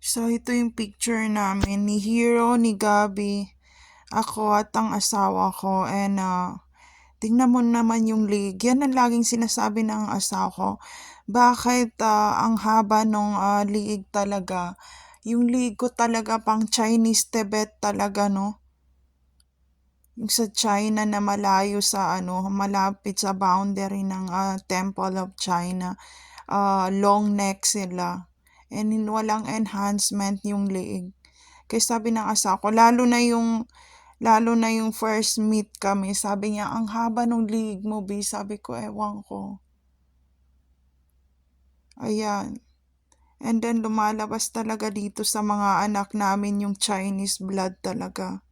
So, ito yung picture namin ni Hero, ni Gabi, ako at ang asawa ko. And tingnan mo naman yung leg. Yan ang laging sinasabi ng asawa ko. Bakit ang haba nung liig talaga? Yung liig ko talaga pang Chinese Tibet talaga, no? Yung sa China na malayo sa malapit sa boundary ng Temple of China. Long neck sila. And walang enhancement yung liig. Kaya sabi ng asawa ko, lalo na yung first meet kami, sabi niya, ang haba ng liig mo, B. Sabi ko, ewan ko. Ayan. And then lumalabas talaga dito sa mga anak namin yung Chinese blood talaga.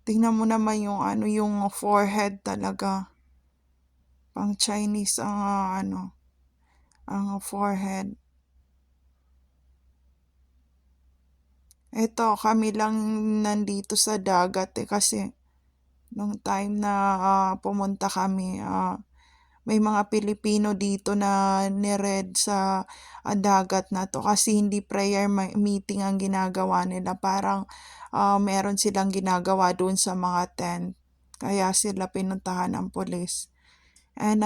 Tingnan mo naman yung forehead talaga. Pang Chinese ang forehead. Eto, kami lang nandito sa dagat kasi nung time na pumunta kami, may mga Pilipino dito na ni-red sa dagat na to kasi hindi prayer meeting ang ginagawa nila. Parang meron silang ginagawa doon sa mga tent. Kaya sila pinuntahan ng pulis. And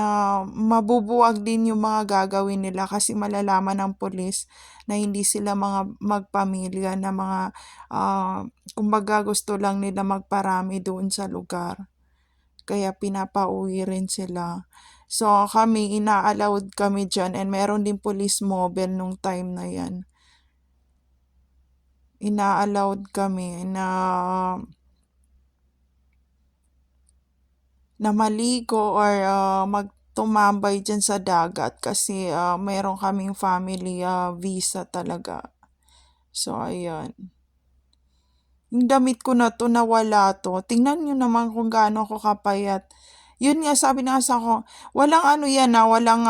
mabubuwag din yung mga gagawin nila kasi malalaman ng pulis na hindi sila mga magpamilya na mga kumbaga gusto lang nila magparami doon sa lugar. Kaya pinapauwi rin sila. So kami, ina-allowed kami dyan and meron din police mobile nung time na yan. Ina-allowed kami na maligo or magtumambay dyan sa dagat kasi meron kaming family visa talaga. So, ayan. Yung damit ko na to nawala to. Tingnan nyo naman kung gaano ako kapayat. Yun nga, sabi na sa ko, walang yan walang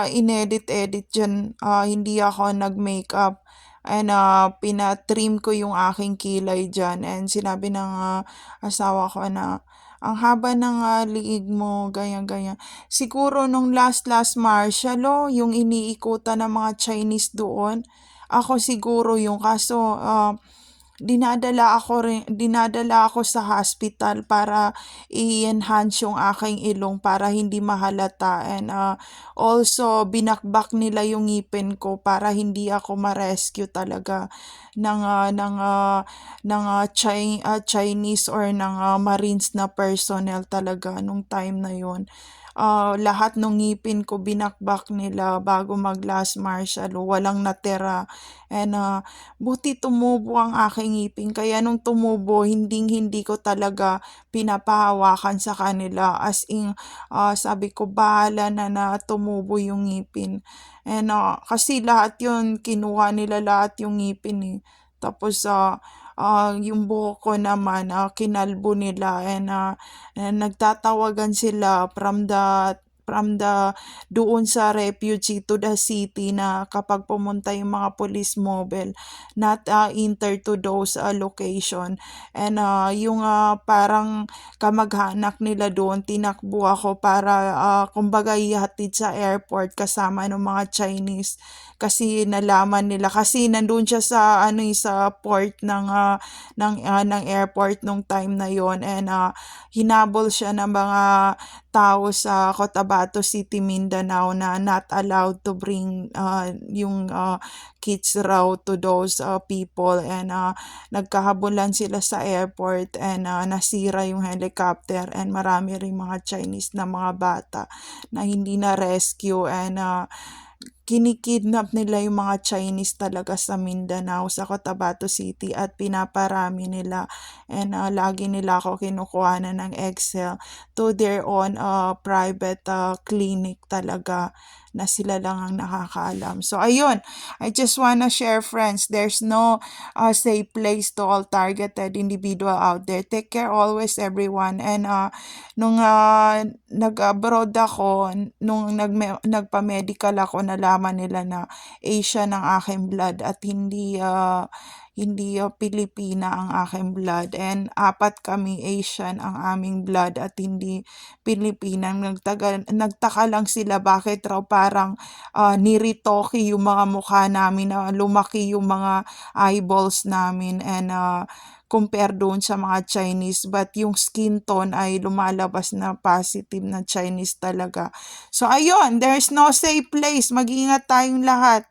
inedit-edit dyan. Hindi ako nag-makeup. And pinatrim ko yung aking kilay dyan. And sinabi ng asawa ko na, ang haba ng liig mo, ganyan-ganyan. Siguro nung last martial yung iniikutan ng mga Chinese doon, ako siguro yung kaso dinadala ako sa hospital para i-enhance yung aking ilong para hindi mahalata. And also binakbak nila yung ngipin ko para hindi ako ma-rescue talaga ng Chinese or ng Marines na personnel talaga nung time na yon. Lahat ng ngipin ko binakbak nila bago mag last martial walang natira. And buti tumubo ang aking ngipin. Kaya nung tumubo, hindi ko talaga pinapahawakan sa kanila. As in, sabi ko, bahala na tumubo yung ngipin. And kasi lahat yun, kinuha nila lahat yung ngipin eh. Tapos, yung buhok ko naman, kinalbo nila. And nagtatawagan sila from the doon sa refugee to the city na kapag pumunta yung mga police mobile, not enter to those location. And yung parang kamag-anak nila doon, tinakbo ako para kumbaga ihatid sa airport kasama ng mga Chinese kasi nalaman nila kasi nandoon siya sa sa port ng airport nung time na yon. And hinabol siya ng mga tao sa Cotabato City, Mindanao na not allowed to bring yung kids raw to those people. And nagkahabulan sila sa airport and nasira yung helicopter and marami ring mga Chinese na mga bata na hindi na rescue. And kinikidnap nila yung mga Chinese talaga sa Mindanao, sa Cotabato City at pinaparami nila. And lagi nila ako kinukuhanan ng Excel to their own private clinic talaga na sila lang ang nakakaalam. So, ayun. I just wanna share, friends. There's no safe place to all targeted individual out there. Take care always, everyone. And nung nag-abroad ako, nung nagpa-medical ako, nalaman malalaman nila na Asian ang aking blood at hindi Pilipina ang aking blood, and apat kami Asian ang aming blood at hindi Pilipina. Nagtaka lang sila bakit raw parang niritoke yung mga mukha namin, na lumaki yung mga eyeballs namin, and compare doon sa mga Chinese, but yung skin tone ay lumalabas na positive na Chinese talaga. So ayun, there's no safe place. Mag-ingat tayong lahat.